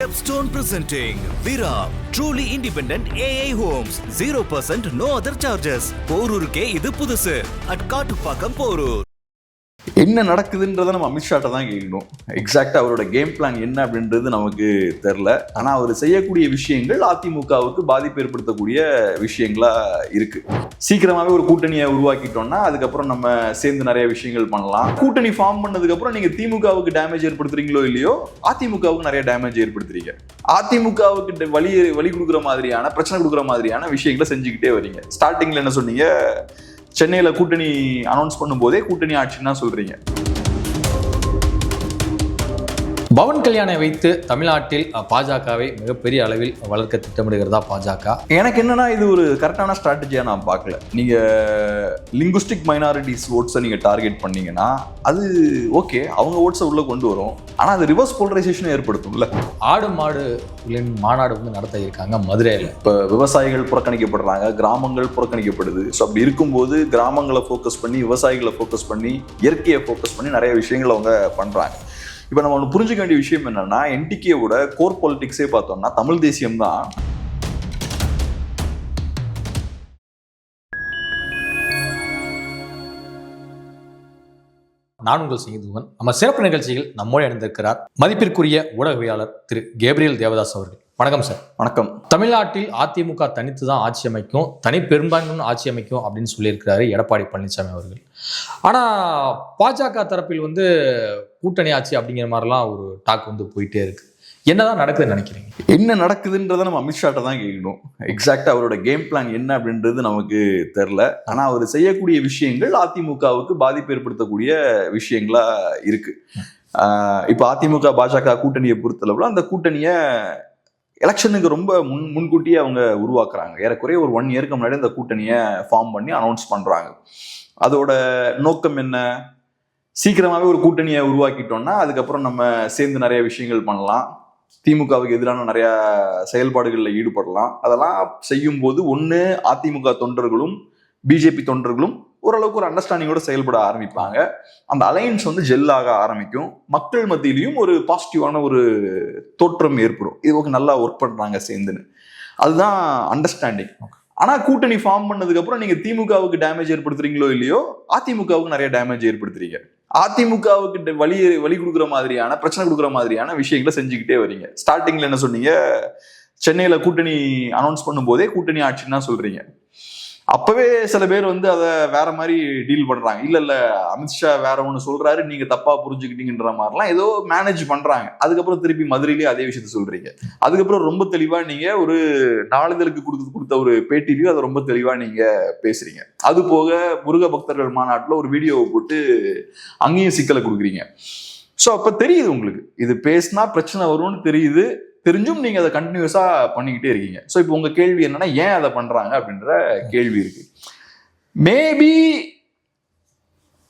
Stepstone presenting Vira, truly independent AI homes, 0% no other charges. போரூருக்கே இது புதுசு. at Kattupakkam Porur. என்ன நடக்குதுன்றதை நம்ம அமித்ஷாட்ட தான் கேட்கணும். எக்ஸாக்டா அவரோட கேம் பிளான் என்ன அப்படின்றது நமக்கு தெரியல. ஆனா அவர் செய்யக்கூடிய விஷயங்கள் அதிமுகவுக்கு பாதிப்பு ஏற்படுத்தக்கூடிய விஷயங்களா இருக்கு. சீக்கிரமாவே ஒரு கூட்டணியை உருவாக்கிட்டோம்னா அதுக்கப்புறம் நம்ம சேர்ந்து நிறைய விஷயங்கள் பண்ணலாம். கூட்டணி ஃபார்ம் பண்ணதுக்கு அப்புறம் நீங்க திமுகவுக்கு டேமேஜ் ஏற்படுத்துறீங்களோ இல்லையோ, அதிமுகவுக்கு நிறைய டேமேஜ் ஏற்படுத்துறீங்க. அதிமுகவுக்கு வழி கொடுக்குற மாதிரியான, பிரச்சனை கொடுக்குற மாதிரியான விஷயங்களை செஞ்சுக்கிட்டே வரீங்க. ஸ்டார்டிங்ல என்ன சொன்னீங்க? சென்னையில கூட்டணி அனௌன்ஸ் பண்ணும் போதே கூட்டணி ஆட்சின்னு தான் சொல்றீங்க. பவன் கல்யாணை வைத்து தமிழ்நாட்டில் பாஜகவை மிகப்பெரிய அளவில் வளர்க்க திட்டமிடுகிறதா பாஜக? எனக்கு என்னன்னா இது ஒரு கரெக்டான ஸ்ட்ராட்டஜியா நான் பார்க்கல. நீங்க லிங்குஸ்டிக் மைனாரிட்டிஸ் ஓட்ஸை நீங்க டார்கெட் பண்ணீங்கன்னா அது ஓகே, அவங்க ஓட்ஸை உள்ள கொண்டு வரும். ஆனா அது ரிவர்ஸ் போலரைசேஷன் ஏற்படுத்தும்ல. ஆடு மாடு மாநாடு வந்து நடத்த இருக்காங்க மதுரையில். இப்போ விவசாயிகள் புறக்கணிக்கப்படுறாங்க, கிராமங்கள் புறக்கணிக்கப்படுது. ஸோ அப்படி இருக்கும்போது கிராமங்களை ஃபோக்கஸ் பண்ணி, விவசாயிகளை ஃபோக்கஸ் பண்ணி, இயற்கையை ஃபோக்கஸ் பண்ணி நிறைய விஷயங்கள் அவங்க பண்றாங்க. இப்போ நம்ம ஒன்று புரிஞ்சுக்க வேண்டிய விஷயம் என்னன்னா, என்டிகேவோட கோர் பாலிடிக்ஸே பார்த்தோம்னா தமிழ் தேசியம் தான். நான் உங்கள் செய்துவன். நம்ம சிறப்பு நிகழ்ச்சியில் நம்மோடு இணைந்திருக்கிறார் மதிப்பிற்குரிய ஊடகவியாளர் திரு கேப்ரியல் தேவதாஸ் அவர்கள். வணக்கம் சார். வணக்கம். தமிழ்நாட்டில் அதிமுக தனித்து தான் ஆட்சி அமைக்கும், தனி பெரும்பான்மையுடன் ஆட்சி அமைக்கும் அப்படின்னு சொல்லியிருக்கிறாரு எடப்பாடி பழனிசாமி அவர்கள். ஆனால் பாஜக தரப்பில் வந்து கூட்டணி ஆட்சி அப்படிங்கிற மாதிரிலாம் ஒரு டாக் வந்து போயிட்டே இருக்கு. என்னதான் நடக்குதுன்னு நினைக்கிறீங்க? என்ன நடக்குதுன்றதை நம்ம அமித்ஷாட்ட தான் கேட்கணும். எக்ஸாக்டா அவரோட கேம் பிளான் என்ன அப்படின்றது நமக்கு தெரியல. ஆனா அவர் செய்யக்கூடிய விஷயங்கள் அதிமுகவுக்கு பாதிப்பு ஏற்படுத்தக்கூடிய விஷயங்களா இருக்கு. இப்போ அதிமுக பாஜக கூட்டணியை பொறுத்தளவுல அந்த கூட்டணியை எலெக்ஷனுக்கு ரொம்ப முன்கூட்டியே அவங்க உருவாக்குறாங்க. ஏறக்குறைய ஒரு 1 இயருக்கு முன்னாடி அந்த கூட்டணியை ஃபார்ம் பண்ணி அனௌன்ஸ் பண்றாங்க. அதோட நோக்கம் என்ன? சீக்கிரமாவே ஒரு கூட்டணியை உருவாக்கிட்டோம்னா அதுக்கப்புறம் நம்ம சேர்ந்து நிறைய விஷயங்கள் பண்ணலாம், திமுகவுக்கு எதிரான நிறைய செயல்பாடுகளில் ஈடுபடலாம். அதெல்லாம் செய்யும் போது ஒன்று அதிமுக தொண்டர்களும் பிஜேபி தொண்டர்களும் ஓரளவுக்கு ஒரு அண்டர்ஸ்டாண்டிங்கோட செயல்பட ஆரம்பிப்பாங்க. அந்த அலையன்ஸ் வந்து ஜெல்லாக ஆரம்பிக்கும். மக்கள் மத்தியிலையும் ஒரு பாசிட்டிவான ஒரு தோற்றம் ஏற்படும். இது நல்லா ஒர்க் பண்றாங்க சேர்ந்துன்னு. அதுதான் அண்டர்ஸ்டாண்டிங். ஆனா கூட்டணி ஃபார்ம் பண்ணதுக்கு அப்புறம் நீங்க திமுகவுக்கு டேமேஜ் ஏற்படுத்துறீங்களோ இல்லையோ, அதிமுகவுக்கு நிறைய டேமேஜ் ஏற்படுத்துறீங்க. அதிமுகவுக்கு வழி கொடுக்குற மாதிரியான, பிரச்சனை கொடுக்குற மாதிரியான விஷயங்களை செஞ்சுக்கிட்டே வரீங்க. ஸ்டார்டிங்ல என்ன சொன்னீங்க? சென்னையில கூட்டணி அனௌன்ஸ் பண்ணும் போதே கூட்டணி ஆட்சின்னு தான் சொல்றீங்க. அப்பவே சில பேர் வந்து அதை வேற மாதிரி டீல் பண்றாங்க. இல்ல அமித்ஷா வேற ஒண்ணு சொல்றாரு, நீங்க தப்பா புரிஞ்சுக்கிட்டீங்கன்ற மாதிரிலாம் ஏதோ மேனேஜ் பண்றாங்க. அதுக்கப்புறம் திருப்பி மதுரையிலேயே அதே விஷயத்த சொல்றீங்க. அதுக்கப்புறம் ரொம்ப தெளிவா நீங்க ஒரு நாளிதழுக்கு கொடுத்த ஒரு பேட்டிலையும் அதை ரொம்ப தெளிவா நீங்க பேசுறீங்க. அது போக முருக பக்தர்கள் மாநாட்டுல ஒரு வீடியோவை போட்டு அங்கேயும் சிக்கலை கொடுக்குறீங்க. ஸோ அப்ப தெரியுது உங்களுக்கு இது பேசினா பிரச்சனை வரும்னு தெரியுது. தெரிஞ்சும் நீங்க அதை கண்டினியூஸா பண்ணிக்கிட்டே இருக்கீங்க. ஸோ இப்போ உங்க கேள்வி என்னன்னா, ஏன் அதை பண்றாங்க அப்படின்ற கேள்வி இருக்கு. மேபி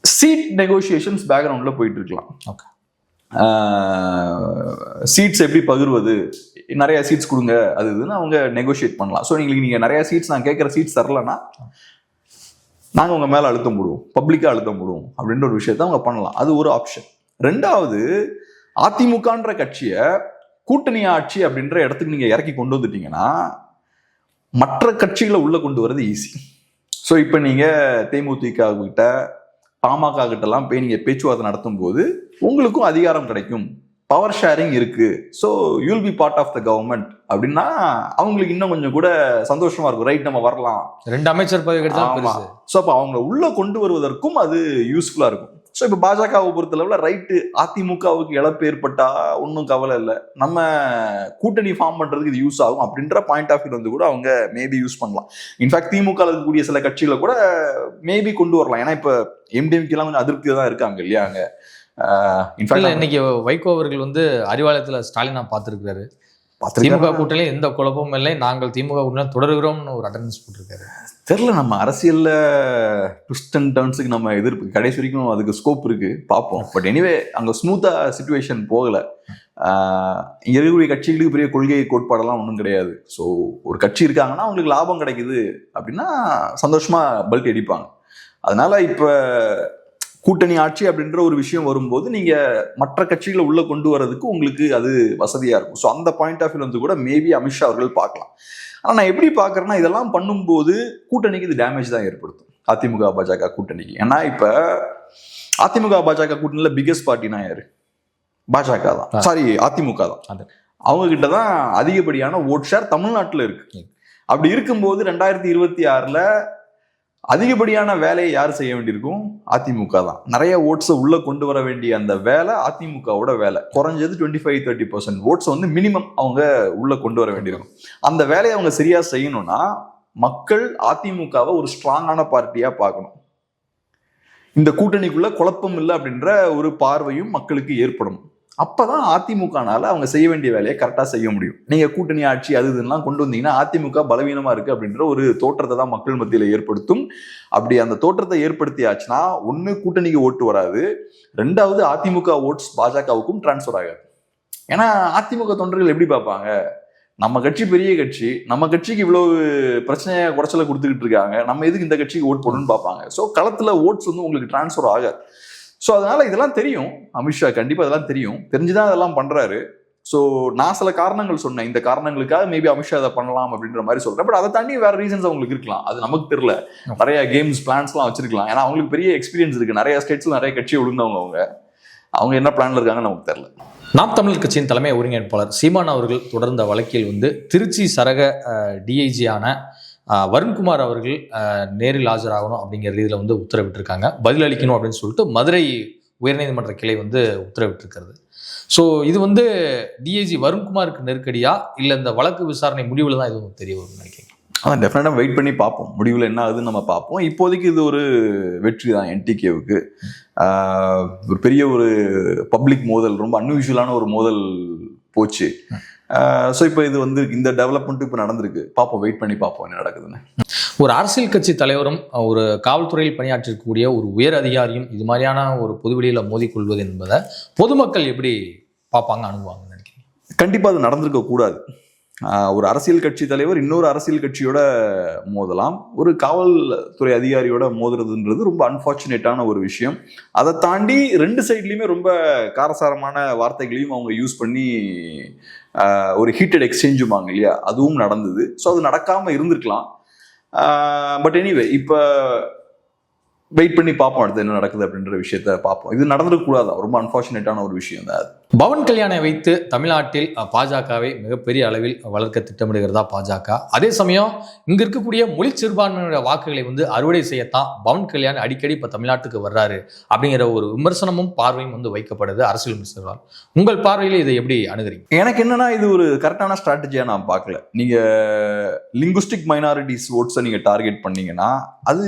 சீட் நெகோசியேஷன்ஸ் பேக்ரவுண்ட்ல போயிட்டு இருக்கலாம். சீட்ஸ் எப்படி பகிர்வது, நிறைய சீட்ஸ் கொடுங்க, அது இதுன்னு அவங்க நெகோசியேட் பண்ணலாம். ஸோ நீங்க நிறைய சீட்ஸ், நான் கேட்குற சீட்ஸ் தரலன்னா நாங்கள் உங்க மேல அழுத்தம் போடுவோம், பப்ளிக்கா அழுத்தம் போடுவோம் அப்படின்ற ஒரு விஷயத்த அவங்க பண்ணலாம். அது ஒரு ஆப்ஷன். ரெண்டாவது, அதிமுகன்ற கட்சியை கூட்டணி ஆட்சி அப்படின்ற இடத்துக்கு நீங்க இறக்கி கொண்டு வந்துட்டீங்கன்னா மற்ற கட்சிகளை உள்ள கொண்டு வரது ஈஸி. ஸோ இப்போ நீங்க தேமுதிக கிட்ட, பாமக கிட்ட எல்லாம் போய் நீங்க பேச்சுவார்த்தை நடத்தும் போது உங்களுக்கும் அதிகாரம் கிடைக்கும், பவர் ஷேரிங் இருக்கு. So you'll be part of the government அப்படின்னா அவங்களுக்கு இன்னும் கொஞ்சம் கூட சந்தோஷமா இருக்கும். ரைட், நம்ம வரலாம், 2 அமைச்சர் பதவி கிடைச்சா. ஸோ அப்போ அவங்க உள்ள கொண்டு வருவதற்கும் அது யூஸ்ஃபுல்லா இருக்கும். ஸோ இப்போ பாஜகவை பொறுத்தளவுல ரைட்டு, அதிமுகவுக்கு இழப்பு ஏற்பட்டா ஒன்றும் கவலை இல்லை, நம்ம கூட்டணி ஃபார்ம் பண்றதுக்கு இது யூஸ் ஆகும் அப்படின்ற பாயிண்ட் ஆஃப் வியூ வந்து கூட அவங்க மேபி யூஸ் பண்ணலாம். இன்ஃபேக்ட் திமுக இருக்கக்கூடிய சில கட்சிகளை கூட மேபி கொண்டு வரலாம். ஏன்னா இப்போ எம்டிஎம்கெல்லாம் கொஞ்சம் அதிருப்தியா தான் இருக்காங்க இல்லையா அங்க. இன்ஃபேக்ட் இன்னைக்கு வைகோ அவர்கள் வந்து அறிவாலயத்தில் ஸ்டாலினா பார்த்துருக்காரு. திமுக கூட்டணி எந்த குழப்பமும் இல்லை, நாங்கள் திமுக கூட்டணி தொடர்கிறோம்னு ஒரு அட்டெண்டன்ஸ் போட்டிருக்காரு. தெரியல, நம்ம அரசியல்ல ட்விஸ்ட் அண்ட் டர்ன்ஸுக்கு நம்ம எதிர்ப்பு கடைசி வரைக்கும் அதுக்கு ஸ்கோப் இருக்கு, பார்ப்போம். பட் எனிவே அங்க ஸ்மூத்தா சிச்சுவேஷன் போகல. இங்க இருக்கக்கூடிய கட்சிகளுக்கு பெரிய கொள்கை கோட்பாடெல்லாம் ஒன்றும் கிடையாது. ஸோ ஒரு கட்சி இருக்காங்கன்னா அவங்களுக்கு லாபம் கிடைக்குது அப்படின்னா சந்தோஷமா பல்ட் அடிப்பாங்க. அதனால இப்ப கூட்டணி ஆட்சி அப்படின்ற ஒரு விஷயம் வரும்போது நீங்க மற்ற கட்சிகளை உள்ள கொண்டு வரதுக்கு உங்களுக்கு அது வசதியா இருக்கும். ஸோ அந்த பாயிண்ட் ஆஃப் வியூ வந்து கூட மேபி அமித்ஷா அவர்கள் பார்க்கலாம். ஆனா நான் எப்படி பாக்குறேன்னா, இதெல்லாம் பண்ணும்போது கூட்டணிக்கு இது டேமேஜ் தான் ஏற்படுத்தும், அதிமுக பாஜக கூட்டணிக்கு. ஏன்னா இப்ப அதிமுக பாஜக கூட்டணியில பிகெஸ்ட் பார்ட்டினா யாரு? பாஜக தான், சாரி அதிமுக தான். அவங்க கிட்ட தான் அதிகப்படியான ஓட் ஷேர் தமிழ்நாட்டில் இருக்கு. அப்படி இருக்கும்போது 2026 அதிகப்படியான வேலையை யார் செய்ய வேண்டியிருக்கும்? அதிமுக தான். நிறைய ஓட்ஸை உள்ள கொண்டு வர வேண்டிய அந்த வேலை அதிமுகவோட வேலை. குறைஞ்சது 25-30% ஓட்ஸ் வந்து மினிமம் அவங்க உள்ள கொண்டு வர வேண்டியிருக்கும். அந்த வேலையை அவங்க சரியா செய்யணும்னா மக்கள் அதிமுகவை ஒரு ஸ்ட்ராங்கான பார்ட்டியா பார்க்கணும். இந்த கூட்டணிக்குள்ள குழப்பம் இல்லை அப்படின்ற ஒரு பார்வையும் மக்களுக்கு ஏற்படும். அப்பதான் அதிமுகனால அவங்க செய்ய வேண்டிய வேலையை கரெக்டா செய்ய முடியும். நீங்க கூட்டணி ஆட்சி அது இதெல்லாம் கொண்டு வந்தீங்கன்னா அதிமுக பலவீனமா இருக்கு அப்படின்ற ஒரு தோற்றத்தை தான் மக்கள் மத்தியில ஏற்படுத்தும். அப்படி அந்த தோற்றத்தை ஏற்படுத்தியாச்சுன்னா ஒண்ணு கூட்டணிக்கு ஓட்டு வராது, ரெண்டாவது அதிமுக ஓட்ஸ் பாஜகவுக்கும் டிரான்ஸ்பர் ஆகாது. ஏன்னா அதிமுக தொண்டர்கள் எப்படி பார்ப்பாங்க, நம்ம கட்சி பெரிய கட்சி, நம்ம கட்சிக்கு இவ்வளவு பிரச்சனையை குறைச்சலை கொடுத்துக்கிட்டு இருக்காங்க, நம்ம எதுக்கு இந்த கட்சிக்கு ஓட் போடணும்னு பார்ப்பாங்க. ஸோ களத்துல ஓட்ஸ் வந்து உங்களுக்கு டிரான்ஸ்பர் ஆகாது. ஸோ அதனால இதெல்லாம் தெரியும் அமித்ஷா, கண்டிப்பா இதெல்லாம் தெரியும், தெரிஞ்சுதான் இதெல்லாம் பண்றாரு. ஸோ நான் சில காரணங்கள் சொன்னேன், இந்த காரணங்களுக்காக மேபி அமித்ஷா அதை பண்ணலாம் அப்படின்ற மாதிரி சொல்றேன். பட் அதை தாண்டி வேற ரீசன்ஸ் அவங்களுக்கு இருக்கலாம், அது நமக்கு தெரியல. நிறைய கேம்ஸ் பிளான்ஸ்லாம் வச்சிருக்கலாம், ஏன்னா அவங்களுக்கு பெரிய எக்ஸ்பீரியன்ஸ் இருக்கு, நிறைய ஸ்டேட்ஸ்ல நிறைய கட்சியை விழுந்தவங்க, அவங்க என்ன பிளான்ல இருக்காங்கன்னு நமக்கு தெரியல. நாம் தமிழர் கட்சியின் தலைமை ஒருங்கிணைப்பாளர் சீமான் அவர்கள் தொடர்ந்த வழக்கில் வந்து திருச்சி சரக டிஐஜியான வருண்குமார் அவர்கள் நேரில் ஆஜராகணும் அப்படிங்கிற ரீதியில் வந்து உத்தரவிட்டிருக்காங்க. பதிலளிக்கணும் அப்படின்னு சொல்லிட்டு மதுரை உயர்நீதிமன்ற கிளை வந்து உத்தரவிட்டிருக்கிறது. ஸோ இது வந்து டிஐஜி வருண்குமாருக்கு நெருக்கடியா இல்லை இந்த வழக்கு விசாரணை முடிவில் தான் எதுவும் தெரிய வரும்னு நினைக்கிறேன்? அதான் டெஃபினட்டாக வெயிட் பண்ணி பார்ப்போம், முடிவில் என்ன ஆகுதுன்னு நம்ம பார்ப்போம். இப்போதைக்கு இது ஒரு வெற்றி தான் என்டிகேவுக்கு. ஒரு பெரிய ஒரு பப்ளிக் மோதல், ரொம்ப அன்யூஷுவலான ஒரு மோதல் போச்சு. ஸோ இப்போ இது வந்து இந்த டெவலப்மெண்ட் இப்போ நடந்திருக்கு, பார்ப்போம், வெயிட் பண்ணி பார்ப்போம் என்ன நடக்குதுன்னு. ஒரு அரசியல் கட்சி தலைவரும் ஒரு காவல்துறையில் பணியாற்றக்கூடிய ஒரு உயர் அதிகாரியும் இது மாதிரியான ஒரு பொதுவெளியில் மோதிக்கொள்வது என்பதை பொதுமக்கள் எப்படி பார்ப்பாங்க, அணுகுவாங்கன்னு நினைக்கிறீங்க? கண்டிப்பாக அது நடந்திருக்க கூடாது. ஒரு அரசியல் கட்சி தலைவர் இன்னொரு அரசியல் கட்சியோட மோதலாம், ஒரு காவல்துறை அதிகாரியோட மோதுறதுன்றது ரொம்ப அன்பார்ச்சுனேட்டான ஒரு விஷயம். அதை தாண்டி ரெண்டு சைட்லையுமே ரொம்ப காரசாரமான வார்த்தைகளையும் அவங்க யூஸ் பண்ணி ஒரு ஹீட்டட் எக்ஸ்சேஞ்சுமாங்க இல்லையா, அதுவும் நடந்தது. ஸோ அது நடக்காம இருந்திருக்கலாம். பட் எனிவே இப்போ வெயிட் பண்ணி பார்ப்போம் அடுத்து என்ன நடக்குது அப்படின்ற விஷயத்த பார்ப்போம். இது நடந்துடக்கூடாதான், ரொம்ப அன்பார்ச்சுனேட்டான ஒரு விஷயம் தான் அது. பவன் கல்யாணை வைத்து தமிழ்நாட்டில் பாஜகவை மிகப்பெரிய அளவில் வளர்க்க திட்டமிடுகிறதா பாஜக. அதே சமயம் இங்க இருக்கக்கூடிய மொழி சிறுபான்மையினுடைய வாக்குகளை வந்து அறுவடை செய்யத்தான் பவன் கல்யாண் அடிக்கடி இப்ப தமிழ்நாட்டுக்கு வர்றாரு அப்படிங்கிற ஒரு விமர்சனமும் பார்வையும் வந்து வைக்கப்படுது அரசியல் விமர்சகர்களால். உங்கள் பார்வையில இதை எப்படி அணுகுறீங்க? எனக்கு என்னன்னா, இது ஒரு கரெக்டான ஸ்ட்ராட்டஜியா நான் பார்க்கல. நீங்க லிங்குஸ்டிக் மைனாரிட்டிஸ் ஓட்ஸை நீங்க டார்கெட் பண்ணீங்கன்னா அது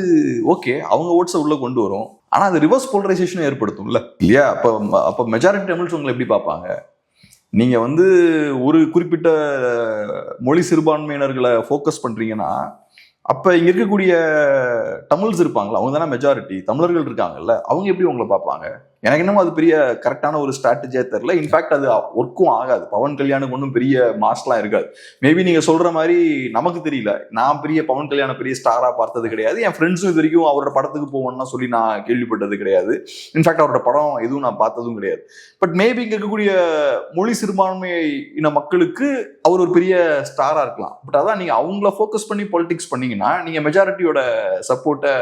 ஓகே, அவங்க ஓட்ஸை உள்ள கொண்டு வரும். ஆனா அது ரிவர்ஸ் போலரைசேஷன் ஏற்படுத்தும்ல இல்லையா? அப்ப மெஜாரிட்டி தமிழ்ஸ் உங்களை எப்படி பார்ப்பாங்க? நீங்க வந்து ஒரு குறிப்பிட்ட மொழி சிறுபான்மையினர்களை ஃபோக்கஸ் பண்றீங்கன்னா அப்ப இங்க இருக்கக்கூடிய தமிழ்ஸ் இருப்பாங்களா, அவங்க தானே மெஜாரிட்டி, தமிழர்கள் இருக்காங்கல்ல, அவங்க எப்படி உங்களை பார்ப்பாங்க? எனக்கு என்னமோ அது பெரிய கரெக்டான ஒரு ஸ்ட்ராட்டஜியா தெரியல. இன்ஃபேக்ட் அது ஒர்க்கும் ஆகாது. பவன் கல்யாணுக்கு ஒன்றும் பெரிய மாஸ்லாம் இருக்காது. மேபி நீங்க சொல்ற மாதிரி நமக்கு தெரியல, நான் பெரிய பவன் கல்யாண பெரிய ஸ்டாரா பார்த்தது கிடையாது. என் ஃப்ரெண்ட்ஸும் இது வரைக்கும் அவரோட படத்துக்கு போவோம்னா சொல்லி நான் கேள்விப்பட்டது கிடையாது. இன்ஃபேக்ட் அவரோட படம் எதுவும் நான் பார்த்ததும் கிடையாது. பட் மேபி இங்க இருக்கக்கூடிய மொழி சிறுபான்மை இன மக்களுக்கு அவர் ஒரு பெரிய ஸ்டாரா இருக்கலாம். பட் அதான் நீங்க அவங்கள ஃபோக்கஸ் பண்ணி பாலிடிக்ஸ் பண்ணீங்கன்னா நீங்க மெஜாரிட்டியோட சப்போர்ட்டை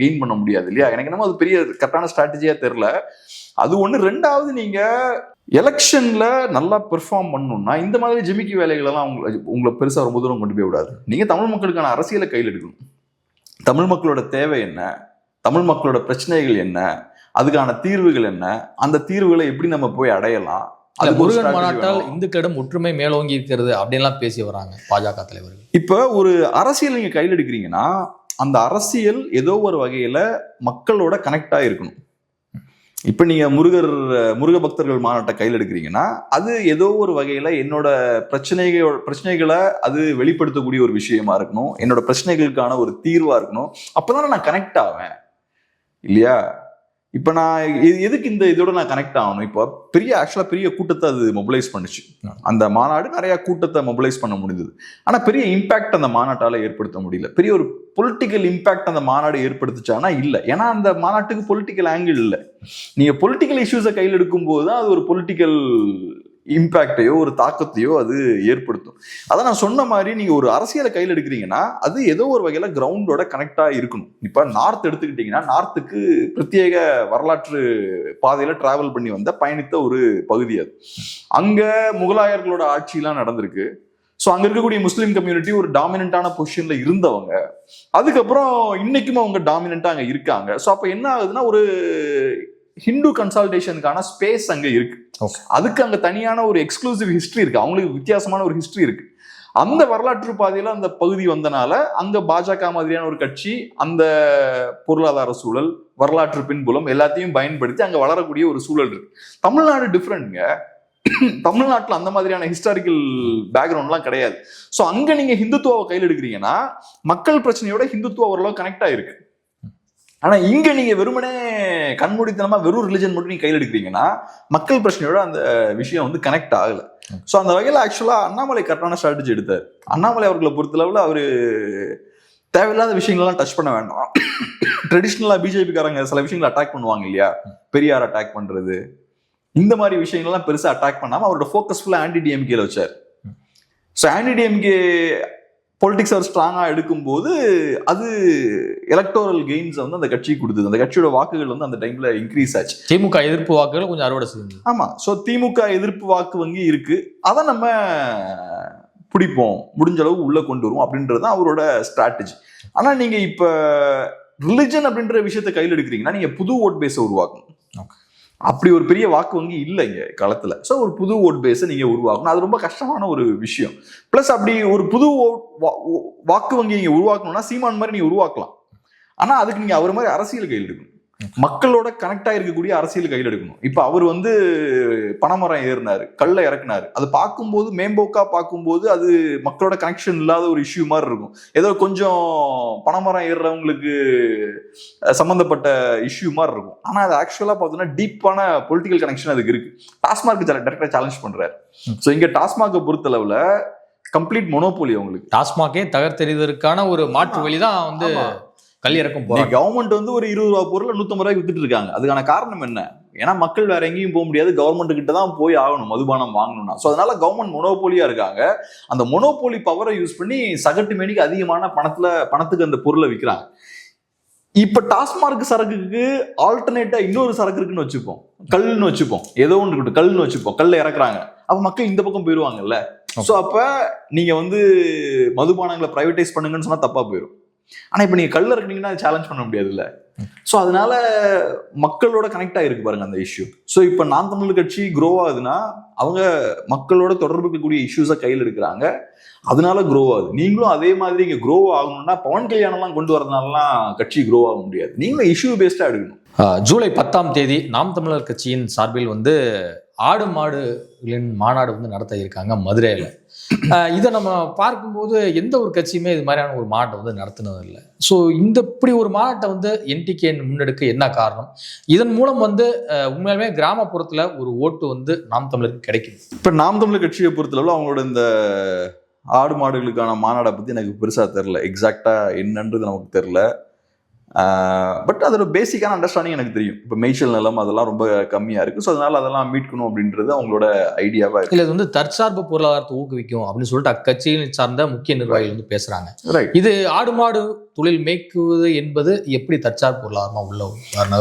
கெயின் பண்ண முடியாது இல்லையா? எனக்கு என்னமோ அது பெரிய கரெக்டான ஸ்ட்ராட்டஜியா தெரியல. அது ஒண்ணு. ரெண்டாவது, நீங்க எலெக்ஷன்ல நல்லா பெர்ஃபார்ம் பண்ணணும்னா இந்த மாதிரி ஜிமிக்கி வேலைகள் எல்லாம் உங்களை பெருசா ரொம்ப தூரம் கொண்டு போய் விடாது. நீங்க தமிழ் மக்களுக்கான அரசியலை கையில் எடுக்கணும். தமிழ் மக்களோட தேவை என்ன, தமிழ் மக்களோட பிரச்சனைகள் என்ன, அதுக்கான தீர்வுகள் என்ன, அந்த தீர்வுகளை எப்படி நம்ம போய் அடையலாம். அது முருகன் மாநாட்டால் இந்துக்களிடம் ஒற்றுமை மேலோங்கி இருக்கிறது அப்படின்லாம் பேசி வராங்க பாஜக தலைவர்கள். இப்ப ஒரு அரசியல் நீங்க கையில் எடுக்கிறீங்கன்னா அந்த அரசியல் ஏதோ ஒரு வகையில மக்களோட கனெக்ட் ஆகிருக்கணும். இப்ப நீங்க முருக பக்தர்கள் மாநாட்டை கையில் எடுக்கிறீங்கன்னா அது ஏதோ ஒரு வகையில என்னோட பிரச்சனைகளை அது வெளிப்படுத்தக்கூடிய ஒரு விஷயமா இருக்கணும், என்னோட பிரச்சனைகளுக்கான ஒரு தீர்வா இருக்கணும். அப்பதானே நான் கனெக்ட் ஆவேன் இல்லையா? இப்போ நான் எதுக்கு இதோட நான் கனெக்ட் ஆகணும்? இப்போ பெரிய கூட்டத்தை அது மொபிலைஸ் பண்ணுச்சு. அந்த மாநாடு நிறைய கூட்டத்தை மொபிலைஸ் பண்ண முடிஞ்சது. ஆனால் பெரிய இம்பாக்ட் அந்த மாநாட்டால் ஏற்படுத்த முடியல. பெரிய ஒரு பொலிட்டிக்கல் இம்பாக்ட் அந்த மாநாடு ஏற்படுத்துச்சானா இல்லை. ஏன்னா அந்த மாநாட்டுக்கு பொலிட்டிக்கல் ஆங்கிள் இல்லை. நீங்கள் பொலிட்டிக்கல் இஷ்யூஸை கையில் எடுக்கும்போது தான் அது ஒரு பொலிட்டிக்கல் இம்பாக்டையோ ஒரு தாக்கத்தையோ அது ஏற்படுத்தும். அதான் நான் சொன்ன மாதிரி நீங்க ஒரு அரசியலை கையில் எடுக்கிறீங்கன்னா அது ஏதோ ஒரு வகையில கிரவுண்டோட கனெக்டா இருக்கணும். இப்ப நார்த் எடுத்துக்கிட்டீங்கன்னா நார்த்துக்கு பிரத்யேக வரலாற்று பாதையில டிராவல் பண்ணி வந்த பயணித்த ஒரு பகுதி அது. அங்க முகலாயர்களோட ஆட்சியெல்லாம் நடந்திருக்கு. ஸோ அங்க இருக்கக்கூடிய முஸ்லீம் கம்யூனிட்டி ஒரு டாமினண்டான பொசிஷன்ல இருந்தவங்க. அதுக்கப்புறம் இன்னைக்கும் அவங்க டாமினண்டா அங்க இருக்காங்க. ஸோ அப்ப என்ன ஆகுதுன்னா ஒரு ஹிந்து கன்சால்டேஷனுக்கான ஸ்பேஸ் அங்க இருக்கு. அதுக்கு அங்க தனியான ஒரு எக்ஸ்க்ளூசிவ் ஹிஸ்டரி இருக்கு. அவங்களுக்கு வித்தியாசமான ஒரு ஹிஸ்டரி இருக்கு. அந்த வரலாற்று பாதையில அந்த பகுதி வந்தனால அங்க பாஜக மாதிரியான ஒரு கட்சி அந்த பொருளாதார சூழல், வரலாற்று பின்புலம் எல்லாத்தையும் பயன்படுத்தி அங்க வளரக்கூடிய ஒரு சூழல் இருக்கு. தமிழ்நாடு டிஃப்ரெண்ட்ங்க. தமிழ்நாட்டில் அந்த மாதிரியான ஹிஸ்டாரிக்கல் பேக்ரவுண்ட்லாம் கிடையாது. ஸோ அங்க நீங்க ஹிந்துத்துவாவை கையில் எடுக்கிறீங்கன்னா மக்கள் பிரச்சனையோட ஹிந்துத்துவா ஓரளவு கனெக்ட் ஆயிருக்கு. ஆனா இங்க நீங்க வெறுமனே கண்மூடித்தனமா வெறும் ரிலிஜன் மட்டும் நீங்க கையில் எடுக்கிறீங்கன்னா மக்கள் பிரச்சனையோட அந்த விஷயம் வந்து கனெக்ட் ஆகல. ஸோ அந்த வகையில் ஆக்சுவலா அண்ணாமலை கரெக்டான ஸ்ட்ராட்டஜி எடுத்தார். அண்ணாமலை அவர்களை பொறுத்தளவுல அவரு தேவையில்லாத விஷயங்கள்லாம் டச் பண்ண வேண்டாம். ட்ரெடிஷ்னலா பிஜேபிக்காரங்க சில விஷயங்களை அட்டாக் பண்ணுவாங்க இல்லையா, பெரியார் அட்டாக் பண்றது, இந்த மாதிரி விஷயங்கள்லாம் பெருசா அட்டாக் பண்ணாம அவரோட ஃபோக்கஸ் ஃபுல்லா ஆன்டி டிஎம்கேல வச்சார். ஸோ ஆன்டி டிஎம்கே பொலிட்டிக்ஸ் அவர் ஸ்ட்ராங்கா எடுக்கும்போது அது எலக்டோரல் கெயின்ஸ் வந்து அந்த கட்சிக்கு கொடுத்தது. அந்த கட்சியோட வாக்குகள் வந்து அந்த டைம்ல இன்க்ரீஸ் ஆச்சு. திமுக எதிர்ப்பு வாக்குகள் கொஞ்சம் அறுவடை செய்யுது. ஆமா. ஸோ திமுக எதிர்ப்பு வாக்கு வங்கி இருக்கு, அதை நம்ம பிடிப்போம், முடிஞ்ச அளவு உள்ள கொண்டு வருவோம் அப்படின்றது தான் அவரோட ஸ்ட்ராட்டஜி. ஆனா நீங்க இப்ப ரிலிஜன் அப்படின்ற விஷயத்த கையில் எடுக்கிறீங்கன்னா நீங்க புது ஓட் பேஸை உருவாக்கணும். அப்படி ஒரு பெரிய வாக்கு வங்கி இல்லை இங்க களத்துல. ஸோ ஒரு புது ஓட் பேஸை நீங்க உருவாக்கணும். அது ரொம்ப கஷ்டமான ஒரு விஷயம். பிளஸ் அப்படி ஒரு புது வாக்கு வங்கி நீங்க உருவாக்கணும்னா சீமான் மாதிரி நீங்க உருவாக்கலாம். ஆனா அதுக்கு நீங்க அவர் மாதிரி அரசியல் கையில் எடுக்கணும். மக்களோட கனெக்டா இருக்கக்கூடிய அரசியல் கையில் எடுக்கணும். இப்ப அவர் வந்து பனைமரம் ஏறினாரு, கல்ல இறக்குனாரு. அது பார்க்கும்போது மேம்போக்கா பார்க்கும்போது அது மக்களோட கனெக்ஷன் இல்லாத ஒரு இஷ்யூ மாதிரி இருக்கும். ஏதோ கொஞ்சம் பனைமரம் ஏறுறவங்களுக்கு சம்பந்தப்பட்ட இஷ்யூ மாதிரி இருக்கும். ஆனா அது ஆக்சுவலா பார்த்தோம்னா டீப்பான பொலிட்டிக்கல் கனெக்ஷன் அதுக்கு இருக்கு. டாஸ்மார்க் டைரக்டா சேலஞ்ச் பண்றாரு. ஸோ இங்க டாஸ்மார்க்கை பொறுத்தளவுல கம்ப்ளீட் மொனோபோலி. அவங்களுக்கு டாஸ்மாகே தகர்த்தெறிவதற்கான ஒரு மாற்று வழிதான் வந்து கல் இறக்கும். கவர்மெண்ட் வந்து ஒரு 20 ரூபா பொருள் 150 ரூபாய்க்கு வித்துட்டு இருக்காங்க. அதுக்கான காரணம் என்ன? ஏன்னா மக்கள் வேற எங்கேயும் போக முடியாது, கவர்மெண்ட் கிட்ட தான் போய் ஆகணும் மதுபானம் வாங்கணும்னா. ஸோ அதனால கவர்மெண்ட் மொனோபோலியா இருக்காங்க. அந்த மொனோபோலி பவரை யூஸ் பண்ணி சகட்டு மேனிக்கு அதிகமான பணத்துக்கு அந்த பொருளை விற்கிறாங்க. இப்ப டாஸ்மார்க் சரக்குக்கு ஆல்டர்னேட்டா இன்னொரு சரக்கு இருக்குன்னு வச்சுப்போம், கல்லுன்னு வச்சுப்போம், ஏதோ ஒன்று இருக்கட்டும், கல்லுன்னு வச்சுப்போம். கல்ல இறக்குறாங்க, அப்ப மக்கள் இந்த பக்கம் போயிடுவாங்கல்ல. ஸோ அப்ப நீங்க வந்து மதுபானங்களை பிரைவேடைஸ் பண்ணுங்கன்னு சொன்னா தப்பா போயிடும். ஆனா இப்ப நீங்க கல்ல இருக்கீங்கன்னா சேலஞ்ச் பண்ண முடியாதுல்ல. ஸோ அதனால மக்களோட கனெக்ட் ஆகிருக்கு பாருங்க அந்த இஷ்யூ. ஸோ இப்போ நாம் தமிழர் கட்சி க்ரோ ஆகுதுன்னா அவங்க மக்களோட தொடர்பு இருக்கக்கூடிய இஷ்யூஸை கையில் எடுக்கிறாங்க, அதனால க்ரோ ஆகுது. நீங்களும் அதே மாதிரி இங்கே க்ரோ ஆகணும்னா பவன் கல்யாணம்லாம் கொண்டு வரதுனாலாம் கட்சி க்ரோ ஆக முடியாது. நீங்களும் இஷ்யூ பேஸ்டா எடுக்கணும். ஜூலை 10 நாம் தமிழர் கட்சியின் சார்பில் வந்து ஆடு மாடுகளின் மாநாடு வந்து நடத்த இருக்காங்க மதுரையில். இதை நம்ம பார்க்கும்போது எந்த ஒரு கட்சியுமே இது மாதிரியான ஒரு மாநாட்டை வந்து நடத்தினது இல்லை. ஸோ இப்படி ஒரு மாநாட்டை வந்து என்டிகே முன்னெடுக்க என்ன காரணம்? இதன் மூலம் வந்து உண்மையாலுமே கிராமப்புறத்தில் ஒரு ஓட்டு வந்து நாம் தமிழருக்கு கிடைக்கும். இப்போ நாம் தமிழர் கட்சியை பொறுத்தளவு அவங்களோட இந்த ஆடு மாடுகளுக்கான மாநாடை பற்றி எனக்கு பெருசாக தெரில, எக்ஸாக்டா என்னன்றது நமக்கு தெரில. பட் அதோட பேசிக்கான அண்டர்ஸ்டாண்டிங் எனக்கு தெரியும். இப்போ மேய்ச்சல் நிலம் அதெல்லாம் ரொம்ப கம்மியாக இருக்குது. ஸோ அதனால அதெல்லாம் மீட்கணும் அப்படின்றது அவங்களோட ஐடியாவாக இருக்குது. இல்லை, இது வந்து தற்சார்பு பொருளாதாரத்தை ஊக்குவிக்கும் அப்படின்னு சொல்லிட்டு அக்கட்சியை சார்ந்த முக்கிய நிர்வாகிகள் வந்து பேசுகிறாங்க. இது ஆடு மாடு தொழில் மேய்க்குவது என்பது எப்படி தற்சார்பு பொருளாதாரமாக உள்ள?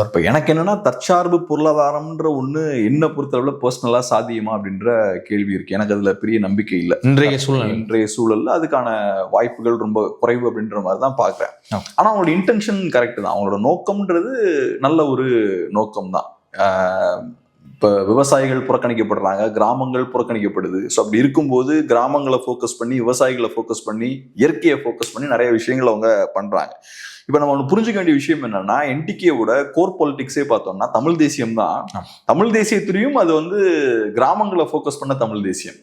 இப்போ எனக்கு என்னன்னா தற்சார்பு பொருளாதாரம்ன்ற ஒன்று என்ன பொறுத்தளவில் பர்சனலாக சாத்தியமா அப்படின்ற கேள்வி இருக்கு. எனக்கு அதில் பெரிய நம்பிக்கை இல்லை. இன்றைய சூழல்ல அதுக்கான வாய்ப்புகள் ரொம்ப குறைவு அப்படின்ற மாதிரி தான் பார்க்குறேன். ஆனால் அவங்களோட இன்டென்ஷன் கரெக்ட் தான். அவங்களோட நோக்கம்ன்றது நல்ல ஒரு நோக்கம் தான். இப்போ விவசாயிகள் புறக்கணிக்கப்படுறாங்க, கிராமங்கள் புறக்கணிக்கப்படுது. ஸோ அப்படி இருக்கும்போது கிராமங்களை ஃபோக்கஸ் பண்ணி, விவசாயிகளை ஃபோக்கஸ் பண்ணி, இயற்கையை ஃபோக்கஸ் பண்ணி நிறைய விஷயங்கள் அவங்க பண்றாங்க. இப்போ நம்ம ஒன்று புரிஞ்சுக்க வேண்டிய விஷயம் என்னன்னா, என்டிகேவோட கோர் பாலிடிக்ஸே பார்த்தோம்னா தமிழ் தேசியம் தான். தமிழ் தேசியத்திலையும் அது வந்து கிராமங்களை ஃபோக்கஸ் பண்ண தமிழ் தேசியம்.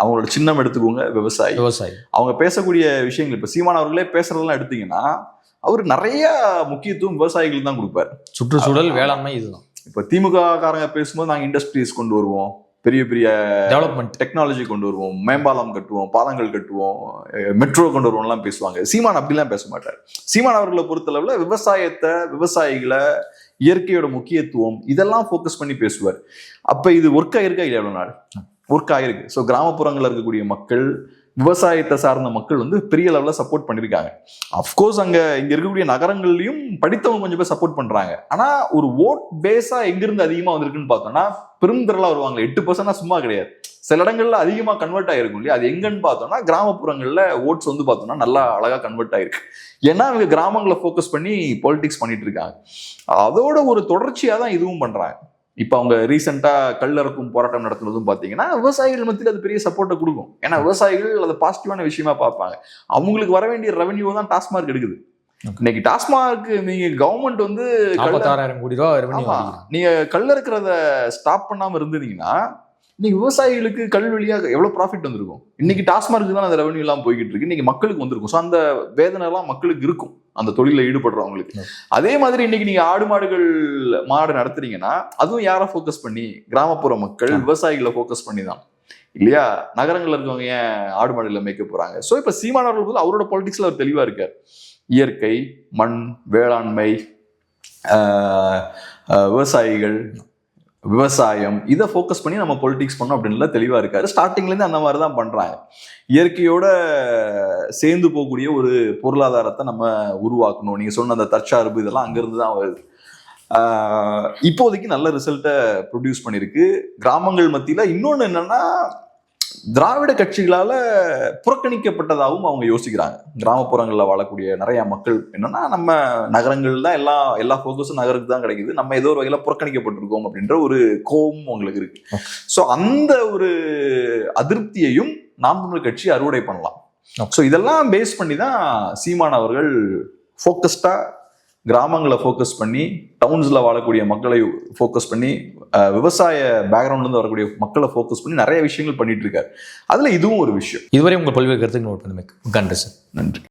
அவங்களோட சின்னம் எடுத்துக்கோங்க, விவசாயி. அவங்க பேசக்கூடிய விஷயங்கள் இப்போ சீமான் அவர்களே பேசுறதெல்லாம் எடுத்தீங்கன்னா அவர் நிறைய முக்கியத்துவம் விவசாயிகளுக்கு தான் கொடுப்பாரு. சுற்றுச்சூழல் வேளாண்மை இதுதான். இப்ப திமுக காரங்க பேசும்போது நாங்க இண்டஸ்ட்ரீஸ் கொண்டு வருவோம், பெரிய பெரிய டெவலப்மெண்ட் டெக்னாலஜி கொண்டு வருவோம், மேம்பாலம் கட்டுவோம், பாலங்கள் கட்டுவோம், மெட்ரோ கொண்டு வருவோம்லாம் பேசுவாங்க. சீமான் அப்படிலாம் பேச மாட்டார். சீமான் அவர்களை பொறுத்தளவுல விவசாயத்தை, விவசாயிகளை, இயற்கையோட முக்கியத்துவம் இதெல்லாம் ஃபோக்கஸ் பண்ணி பேசுவார். அப்ப இது ஒர்க் ஆயிருக்கா இல்லையா? எவ்வளவு நாள் ஒர்க் ஆயிருக்கு. ஸோ கிராமப்புறங்கள்ல இருக்கக்கூடிய மக்கள், விவசாயத்தை சார்ந்த மக்கள் வந்து பெரிய லெவலில் சப்போர்ட் பண்ணியிருக்காங்க. அஃப்கோர்ஸ் இங்க இருக்கக்கூடிய நகரங்கள்லயும் படித்தவங்க கொஞ்சம் பேர் சப்போர்ட் பண்றாங்க. ஆனா ஒரு ஓட் பேஸா எங்கிருந்து அதிகமா வந்திருக்குன்னு பார்த்தோம்னா பெருந்திரளா வருவாங்க. 8% சும்மா கிடையாது. சில இடங்கள்ல அதிகமா கன்வெர்ட் ஆயிருக்கும் இல்லையா? அது எங்கன்னு பார்த்தோம்னா கிராமப்புறங்கள்ல ஓட்ஸ் வந்து பார்த்தோம்னா நல்லா அழகா கன்வெர்ட் ஆயிருக்கு. ஏன்னா அவங்க கிராமங்களை ஃபோக்கஸ் பண்ணி பாலிடிக்ஸ் பண்ணிட்டு இருக்காங்க. அதோட ஒரு தொடர்ச்சியா தான் இதுவும் பண்றாங்க. இப்போ அவங்க ரீசெண்டா கல்லறுக்கும் போராட்டம் நடத்துனதும் பார்த்தீங்கன்னா விவசாயிகள் மத்தியில் அது பெரிய சப்போர்ட்டை கொடுக்கும். ஏன்னா விவசாயிகள் அதை பாசிட்டிவான விஷயமா பார்ப்பாங்க. அவங்களுக்கு வர வேண்டிய ரெவன்யூ தான் டாஸ்மார்க் எடுக்குது. இன்னைக்கு டாஸ்மார்க் நீங்க கவர்மெண்ட் வந்து 46,000 கோடி ரூபாய் ரெவன்யூ, நீங்க கல்லறுக்கிறத ஸ்டாப் பண்ணாம இருந்தீங்கன்னா இன்னைக்கு விவசாயிகளுக்கு கல் வழியா எவ்வளவு ப்ராஃபிட் வந்திருக்கும். இன்னைக்கு டாஸ்மார்க்கு தான் அந்த ரெவன்யூ எல்லாம் போய்கிட்டு இருக்கு. இன்னைக்கு மக்களுக்கு வந்திருக்கும். ஸோ அந்த வேதனை எல்லாம் மக்களுக்கு இருக்கும், அந்த தொழில ஈடுபடுறவங்களுக்கு. அதே மாதிரி இன்னைக்கு நீங்க மாடு நடத்துறீங்கன்னா அதுவும் யாரை ஃபோக்கஸ் பண்ணி? கிராமப்புற மக்கள், விவசாயிகளை ஃபோக்கஸ் பண்ணி தான் இல்லையா? நகரங்கள்ல இருக்கவங்க ஏன் ஆடு மாடுல மேய்க்க போறாங்க? ஸோ இப்ப சீமானவர்கள் போது அவரோட பாலிடிக்ஸ்ல அவர் தெளிவா இருக்கார். இயற்கை, மண், வேளாண்மை, விவசாயிகள், விவசாயம் இதை ஃபோக்கஸ் பண்ணி நம்ம பொலிட்டிக்ஸ் பண்ணோம் அப்படின்லாம் தெளிவாக இருக்காரு. ஸ்டார்டிங்லேருந்து அந்த மாதிரி தான் பண்ணுறாங்க. இயற்கையோட சேர்ந்து போகக்கூடிய ஒரு பொருளாதாரத்தை நம்ம உருவாக்கணும். நீங்கள் சொன்ன அந்த தற்சார்பு இதெல்லாம் அங்கேருந்து தான் வருது. இப்போதைக்கு நல்ல ரிசல்ட்டை ப்ரொடியூஸ் பண்ணியிருக்கு கிராமங்கள் மத்தியில். இன்னொன்று என்னன்னா, திராவிட கட்சிகளால புறக்கணிக்கப்பட்டதாகவும் அவங்க யோசிக்கிறாங்க. கிராமப்புறங்களில் வாழக்கூடிய நிறைய மக்கள் என்னன்னா, நம்ம நகரங்கள் தான் எல்லா ஃபோக்கஸும் நகருக்கு தான் கிடைக்குது, நம்ம ஏதோ ஒரு வகையில் புறக்கணிக்கப்பட்டிருக்கோம் அப்படின்ற ஒரு கோபம் அவங்களுக்கு இருக்கு. ஸோ அந்த ஒரு அதிருப்தியையும் நாம் தமிழர் கட்சி அறுவடை பண்ணலாம். ஸோ இதெல்லாம் பேஸ் பண்ணி தான் சீமான் அவர்கள் ஃபோக்கஸ்டா கிராமங்களை ஃபோக்கஸ் பண்ணி, டவுன்ஸ்ல வாழக்கூடிய மக்களை ஃபோக்கஸ் பண்ணி, விவசாய பேக்ரவுண்ட்லேருந்து வரக்கூடிய மக்களை ஃபோக்கஸ் பண்ணி நிறைய விஷயங்கள் பண்ணிட்டு இருக்காரு. அதுல இதுவும் ஒரு விஷயம். இதுவரை உங்கள் பல்வேறு கருத்துக்கள் நோட் பண்ணி நன்றி சார். நன்றி.